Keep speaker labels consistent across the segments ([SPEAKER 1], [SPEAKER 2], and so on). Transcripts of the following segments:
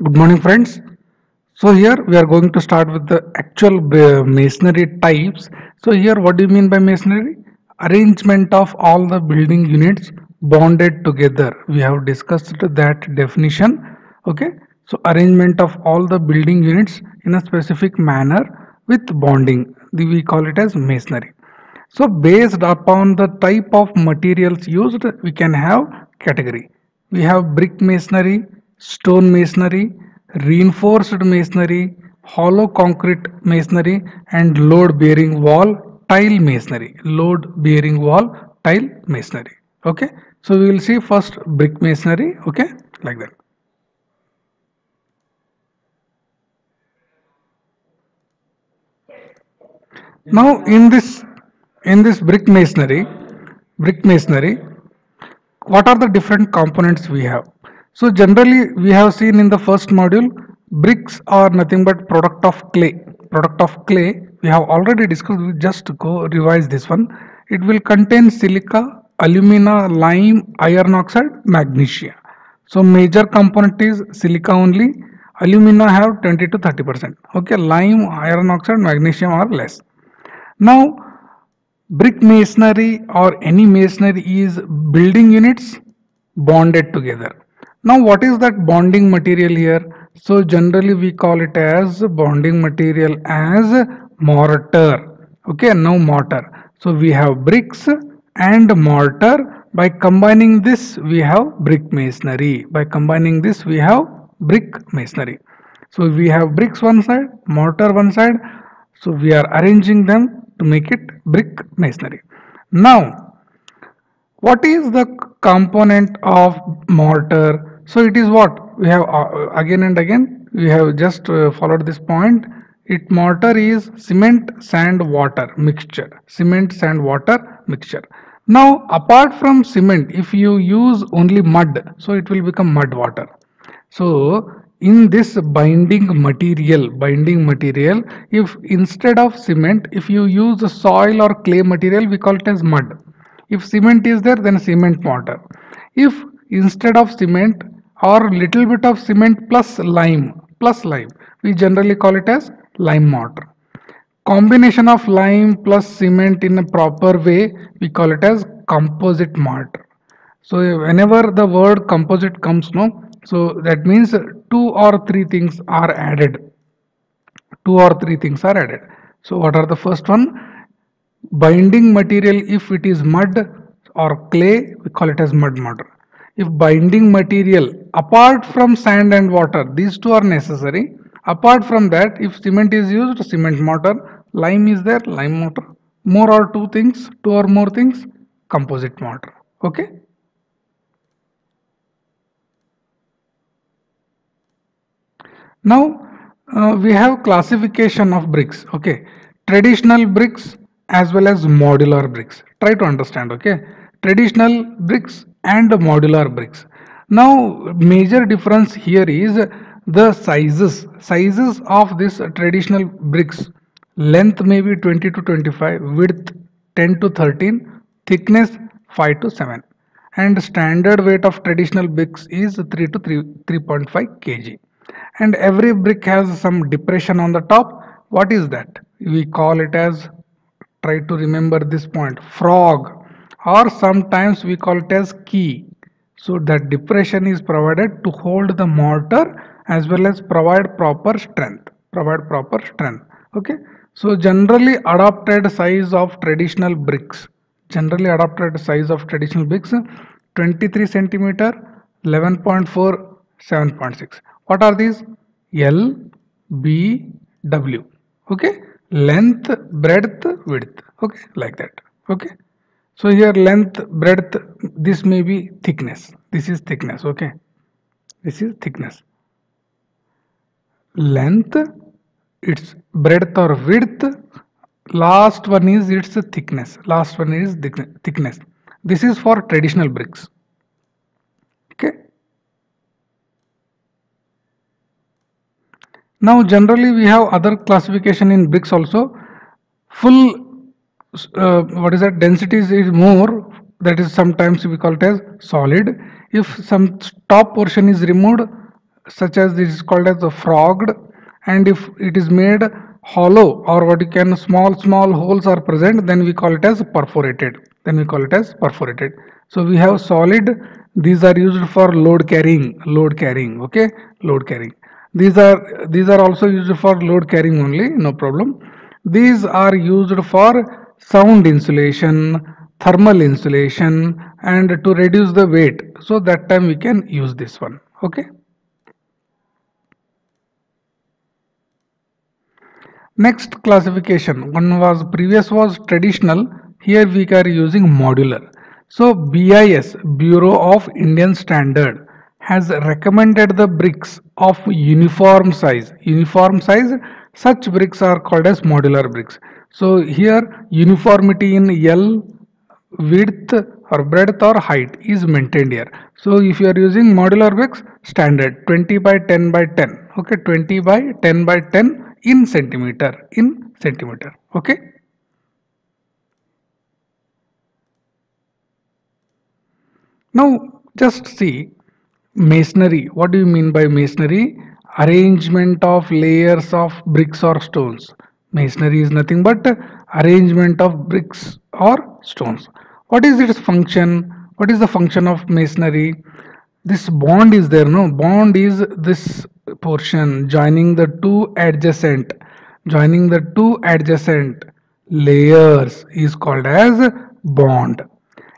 [SPEAKER 1] Good morning, friends. So here we are going to start with the actual masonry types. So here, what do you mean by masonry? Arrangement of all the building units bonded together. We have discussed that definition. Okay. So arrangement of all the building units in a specific manner with bonding. We call it as masonry. So based upon the type of materials used, we can have category. We have brick masonry, stone masonry, reinforced masonry, hollow concrete masonry, and load bearing wall tile masonry. Load bearing wall tile masonry. Okay. So we will see first brick masonry. Okay, like that. Now in this brick masonry, what are the different components we have? So generally we have seen in the first module, bricks are nothing but product of clay. We have already discussed. We just go revise this one. It will contain silica, alumina, lime, iron oxide, magnesia. So major component is silica only. Alumina have 20 to 30%. Okay, lime, iron oxide, magnesium are less. Now brick masonry or any masonry is building units bonded together. Now, what is that bonding material here? So, generally, we call it as bonding material as mortar. Okay, now mortar. So, we have bricks and mortar. By combining this, we have brick masonry. By combining this, we have brick masonry. So, we have bricks one side, mortar one side. So, we are arranging them to make it brick masonry. Now, what is the component of mortar? So it is what we have again and again we have just followed this point. It mortar is cement sand water mixture. Cement sand water mixture. Now apart from cement, if you use only mud, so it will become mud water. So in this binding material, if instead of cement, if you use soil or clay material, we call it as mud. If cement is there, then cement mortar. If instead of cement or little bit of cement plus lime, we generally call it as lime mortar. Combination of lime plus cement in a proper way, we call it as composite mortar. So whenever the word composite comes, no, so that means two or three things are added. Two or three things are added. So what are the first one? Binding material, if it is mud or clay, we call it as mud mortar. If binding material apart from sand and water, these two are necessary. Apart from that, if cement is used, cement mortar, lime is there, lime mortar. More or two things, two or more things, composite mortar. Okay. Now we have classification of bricks. Okay, traditional bricks as well as modular bricks. Try to understand. Okay, traditional bricks and modular bricks. Now major difference here is the sizes of this traditional bricks. Length may be 20 to 25, width 10 to 13, thickness 5 to 7, and standard weight of traditional bricks is 3 to 3.5 kg. And every brick has some depression on the top. What is that? We call it as, try to remember this point, frog, or sometimes we call it as key. So that depression is provided to hold the mortar as well as provide proper strength. Okay, so generally adopted size of traditional bricks, 23 centimeter, 11.4, 7.6. What are these? L, B, W. Okay, length, breadth, width. Okay, like that. Okay, so here length, breadth, this may be thickness. This is thickness. Okay, this is thickness. Length, its breadth or width. Last one is its thickness. Last one is thickness. This is for traditional bricks. Okay. Now generally we have other classification in bricks also. Full what is that, densities is more, that is sometimes we call it as solid. If some top portion is removed, such as this is called as a frogged, and if it is made hollow or what you can small holes are present, then we call it as perforated. So we have solid, these are used for load carrying, okay, load carrying. These are also used for load carrying only, no problem. These are used for sound insulation, thermal insulation, and to reduce the weight. So that time we can use this one. Okay. Next classification, one was previous was traditional. Here we are using modular. So BIS, Bureau of Indian Standard, has recommended the bricks of uniform size. Uniform size, such bricks are called as modular bricks. So here uniformity in L, width or breadth or height is maintained here. So if you are using modular bricks, standard 20 by 10 by 10. Okay, 20 by 10 by 10 in centimeter. Okay. Now just see masonry. What do you mean by masonry? Arrangement of layers of bricks or stones. Masonry is nothing but arrangement of bricks or stones. What is its function? What is the function of masonry? This bond is there, no? Bond is this portion joining the two adjacent layers is called as bond.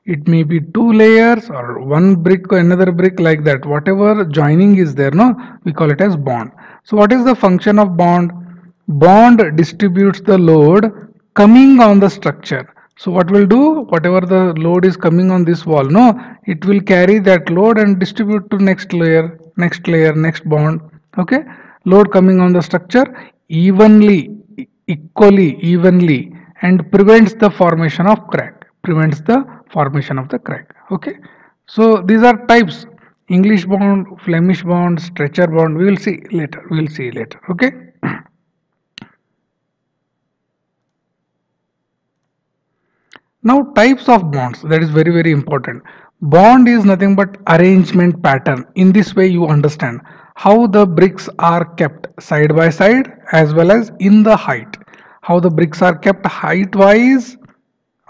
[SPEAKER 1] It may be two layers or one brick or another brick, like that. Whatever joining is there, no, we call it as bond. So what is the function of bond? Bond distributes the load coming on the structure. So what will do, whatever the load is coming on this wall, no, it will carry that load and distribute to next bond. Okay, load coming on the structure evenly, and prevents the formation of crack. Okay, so these are types: English bond, Flemish bond, stretcher bond. We will see later. Okay. Now types of bonds, that is very important. Bond is nothing but arrangement pattern. In this way you understand how the bricks are kept side by side as well as in the height. How the bricks are kept height wise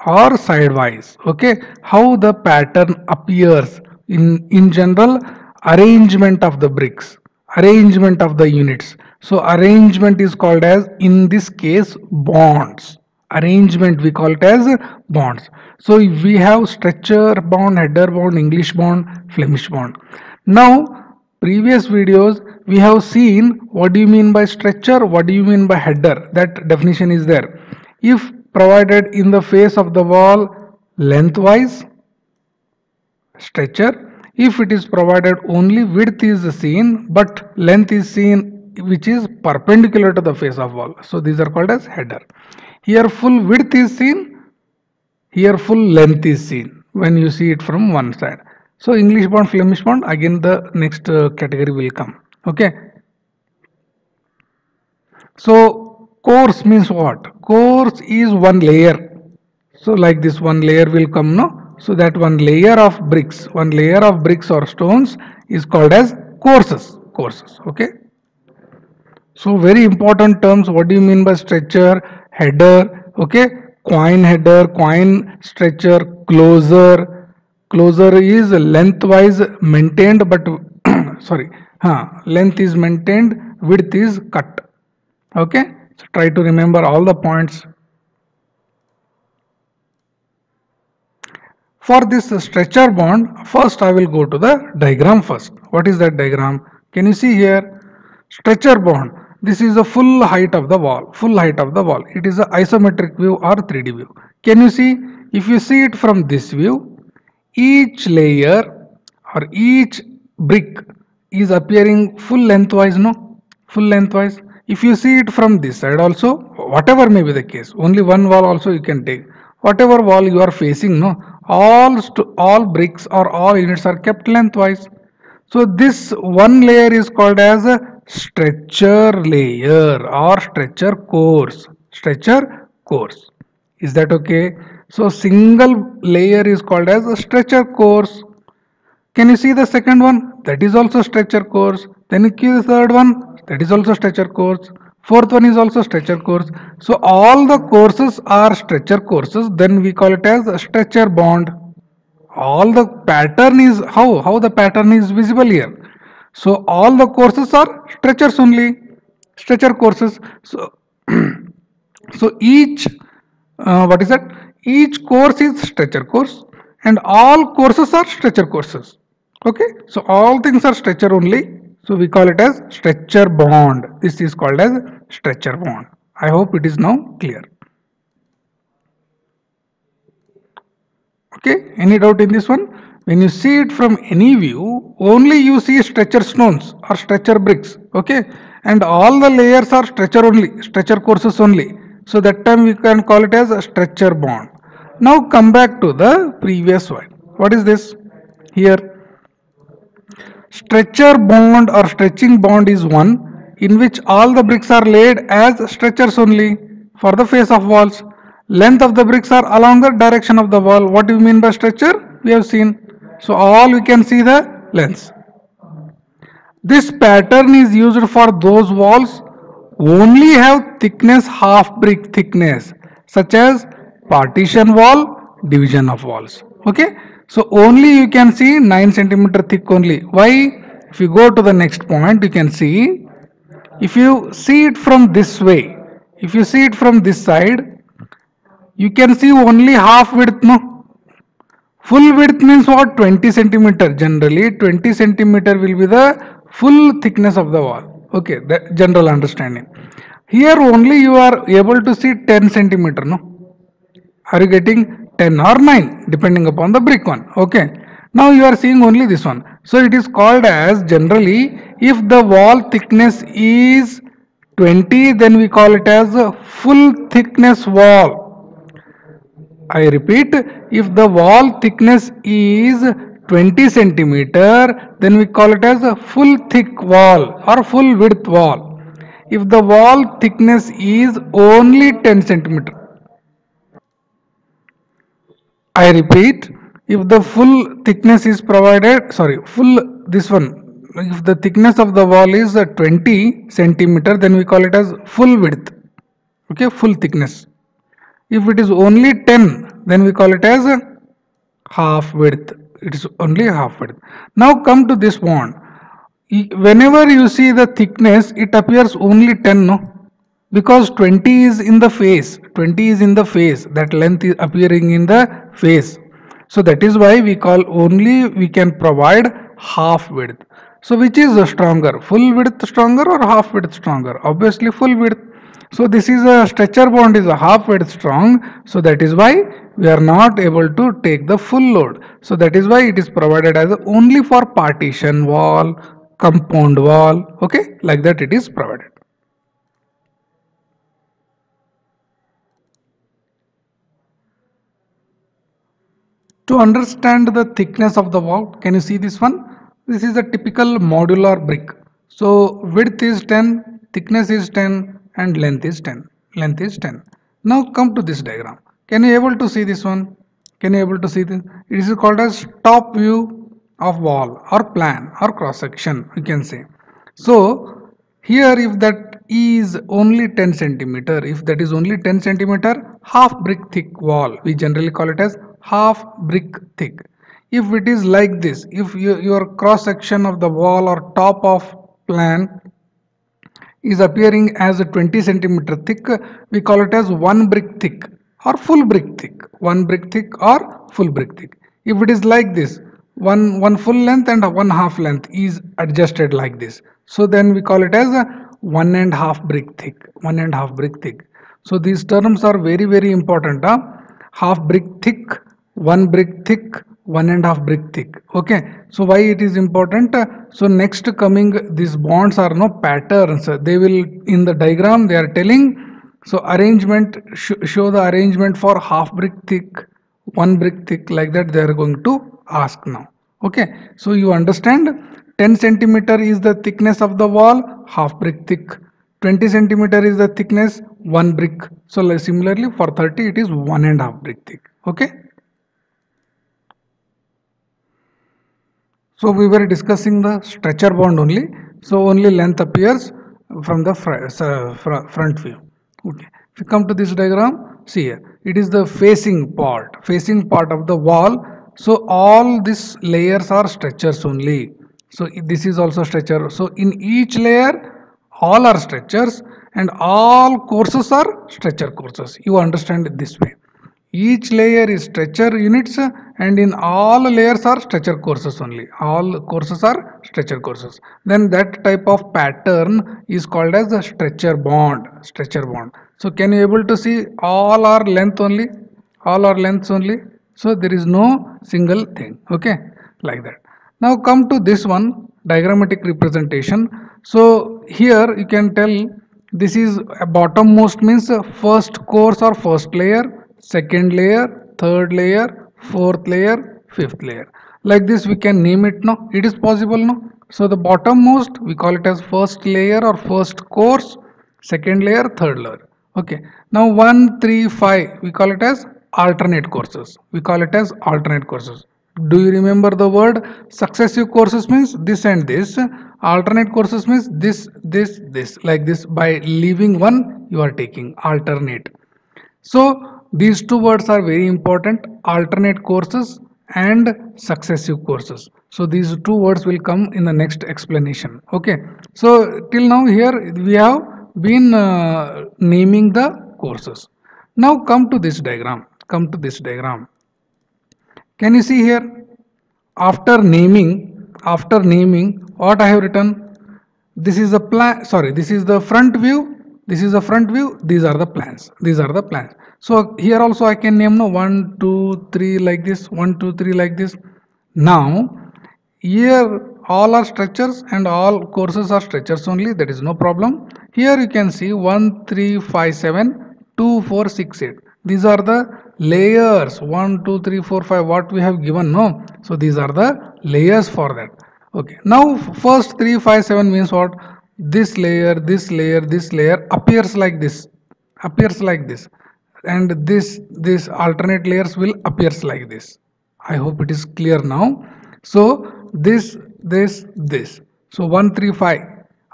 [SPEAKER 1] or sidewise. Okay, how the pattern appears in general, arrangement of the bricks, arrangement of the units. So arrangement is called as, in this case, bonds. Arrangement we call it as bonds. So we have stretcher bond, header bond, English bond, Flemish bond. Now previous videos we have seen what do you mean by stretcher, what do you mean by header. That definition is there. If provided in the face of the wall lengthwise, stretcher. If it is provided only width is seen but length is seen which is perpendicular to the face of wall, so these are called as header. Here full width is seen, here full length is seen when you see it from one side. So English bond, Flemish bond, again the next category will come. Okay. So course means what? Course is one layer. So like this one layer will come, no? So that one layer of bricks or stones is called as courses. Okay. So very important terms. What do you mean by stretcher, header? Okay. Coin header, coin stretcher, closer. Closer is lengthwise maintained, but sorry, length is maintained, width is cut. Okay. So try to remember all the points. For this stretcher bond, first I will go to the diagram first. What is that diagram? Can you see here? Stretcher bond. This is the full height of the wall. It is an isometric view or 3D view. Can you see? If you see it from this view, each layer or each brick is appearing full lengthwise, no? Full lengthwise. If you see it from this side also, whatever may be the case, only one wall also you can take. Whatever wall you are facing, no? All bricks or all units are kept lengthwise. So this one layer is called as a stretcher layer or stretcher course. Is that okay? So single layer is called as a stretcher course. Can you see the second one? That is also stretcher course. Then you give the third one, that is also stretcher course. Fourth one is also stretcher course. So all the courses are stretcher courses. Then we call it as a stretcher bond. All the pattern is how the pattern is visible here. So all the courses are stretchers only, stretcher courses. So so each what is that? Each course is stretcher course, and all courses are stretcher courses. Okay, so all things are stretcher only. So we call it as stretcher bond. This is called as stretcher bond. I hope it is now clear. Okay, any doubt in this one? When you see it from any view, only you see stretcher stones or stretcher bricks. Okay, and all the layers are stretcher only, stretcher courses only. So that time we can call it as a stretcher bond. Now come back to the previous one. What is this? Here, stretcher bond or stretching bond is one in which all the bricks are laid as stretchers only for the face of walls. Length of the bricks are along the direction of the wall. What do you mean by stretcher? We have seen. So all we can see the lengths. This pattern is used for those walls only have thickness half brick thickness, such as partition wall, division of walls. Okay, so only you can see 9 centimeter thick only. Why? If you go to the next point, you can see, if you see it from this way, if you see it from this side, you can see only half width, no? Full width means what? 20 centimeter. Generally 20 centimeter will be the full thickness of the wall. Okay, the general understanding. Here only you are able to see 10 centimeter, no? Are you getting 10 or 9 depending upon the brick one? Okay. Now you are seeing only this one. So it is called as, generally, if the wall thickness is 20, then we call it as a full thickness wall. I repeat, if the wall thickness is 20 centimeter, then we call it as a full thick wall or full width wall. If the wall thickness is only 10 centimeter, I repeat, if the full thickness is provided, sorry, full this one, if the thickness of the wall is 20 centimeter, then we call it as full width. Okay, full thickness. If it is only 10, then we call it as half width. It is only half width. Now come to this bond. Whenever you see the thickness, it appears only 10, no? Because 20 is in the face. 20 is in the face. That length is appearing in the face. So that is why we call only, we can provide half width. So which is stronger? Full width stronger or half width stronger? Obviously full width. So this is a stretcher bond is a half width strong. So that is why we are not able to take the full load. So that is why it is provided as only for partition wall, compound wall. Okay, like that it is provided. To understand the thickness of the wall, can you see this one? This is a typical modular brick. So width is 10, thickness is 10 and length is 10. Length is 10. Now come to this diagram. Can you able to see this one? Can you able to see this? It is called as top view of wall or plan or cross section, you can say. So here if that is only 10 centimeter, if that is only 10 centimeter, half brick thick wall, we generally call it as half brick thick. If it is like this, if your cross section of the wall or top of plan is appearing as a 20 centimeter thick, we call it as one brick thick or full brick thick. One brick thick or full brick thick. If it is like this, one full length and one half length is adjusted like this. So then we call it as a 1.5 brick thick. 1.5 brick thick. So these terms are very very important. Half brick thick, one brick thick, 1.5 brick thick. Okay, so why it is important? So next coming, these bonds are no patterns. They will, in the diagram they are telling. So arrangement, show the arrangement for half brick thick, one brick thick, like that they are going to ask now. Okay, so you understand, 10 centimeter is the thickness of the wall, half brick thick. 20 centimeter is the thickness, one brick. So like similarly for 30 it is 1.5 brick thick. Okay. So we were discussing the stretcher bond only. So only length appears from the front view. Okay. If you come to this diagram, see here, it is the facing part of the wall. So all these layers are structures only. So this is also structure. So in each layer, all are structures and all courses are structure courses. You understand it this way. Each layer is structure units and in all layers are structure courses only. All courses are structure courses. Then that type of pattern is called as the structure bond. Structure bond. So can you able to see all are length only? All are lengths only. So there is no single thing. Okay, like that. Now come to this one diagrammatic representation. So here you can tell this is a bottommost means first course or first layer, second layer, third layer, fourth layer, fifth layer. Like this we can name it now. It is possible now. So the bottommost we call it as first layer or first course, second layer, third layer. Okay. Now 1, 3, 5 we call it as alternate courses. We call it as alternate courses. Do you remember the word successive courses means this and this, alternate courses means this, like this. By leaving one you are taking alternate. So these two words are very important, alternate courses and successive courses. So these two words will come in the next explanation. Okay. So till now here we have been naming the courses. Now come to this diagram. Come to this diagram. Can you see here? After naming, what I have written? This is the plan. Sorry, this is the front view. This is the front view. These are the plans. These are the plans. So here also I can name no 1, 2, 3 like this. 1, 2, 3 like this. Now here all are structures and all courses are structures only. That is no problem. Here you can see 1, 3, 5, 7, 2, 4, 6, 8. These are the layers 1, 2, 3, 4, 5 what we have given, no? So these are the layers for that. Okay. Now first 3, 5, 7 means what? This layer appears like this. Appears like this. And this alternate layers will appears like this. I hope it is clear now. So this. So 1, 3, 5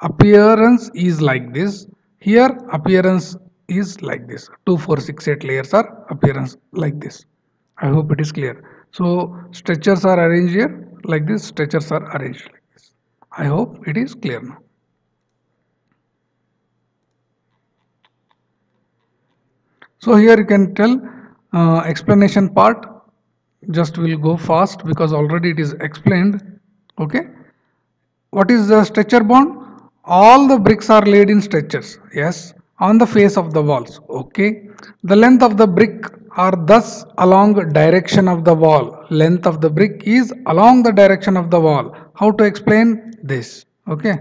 [SPEAKER 1] appearance is like this. Here appearance is like this. 2, 4, 6, 8 layers are appearance like this. I hope it is clear. So structures are arranged here like this. Structures are arranged like this. I hope it is clear now. So here you can tell explanation part. Just will go fast because already it is explained. Okay. What is the structure bond? All the bricks are laid in structures. Yes. On the face of the walls. Okay. The length of the brick are thus along direction of the wall. Length of the brick is along the direction of the wall. How to explain this? Okay.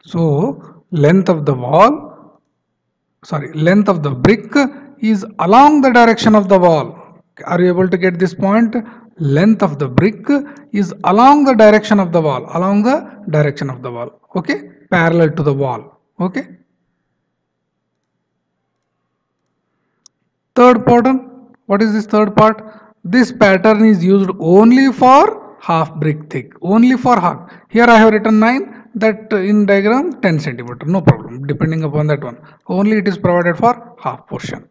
[SPEAKER 1] So length of the length of the brick is along the direction of the wall. Are you able to get this point? Length of the brick is along the direction of the wall. Along the direction of the wall. Okay. Parallel to the wall. Okay. Third pattern. What is this third part? This pattern is used only for half brick thick. Only for half. Here I have written 9. That in diagram 10 centimeter. No problem. Depending upon that one. Only it is provided for half portion.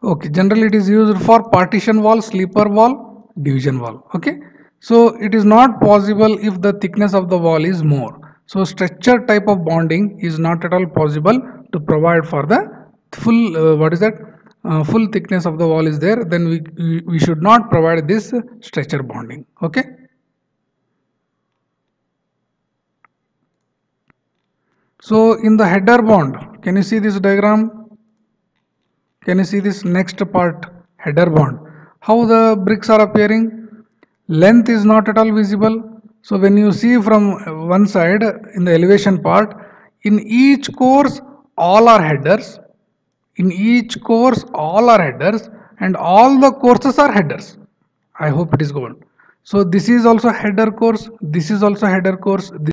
[SPEAKER 1] Okay, generally it is used for partition wall, sleeper wall, division wall. Okay, so it is not possible if the thickness of the wall is more. So structure type of bonding is not at all possible to provide for the full full thickness of the wall is there. Then we should not provide this structure bonding. Okay. So in the header bond, can you see this diagram? Can you see this next part, header bond? How the bricks are appearing? Length is not at all visible. So when you see from one side in the elevation part, in each course all are headers. In each course all are headers and all the courses are headers. I hope it is good. So this is also header course. This is also header course.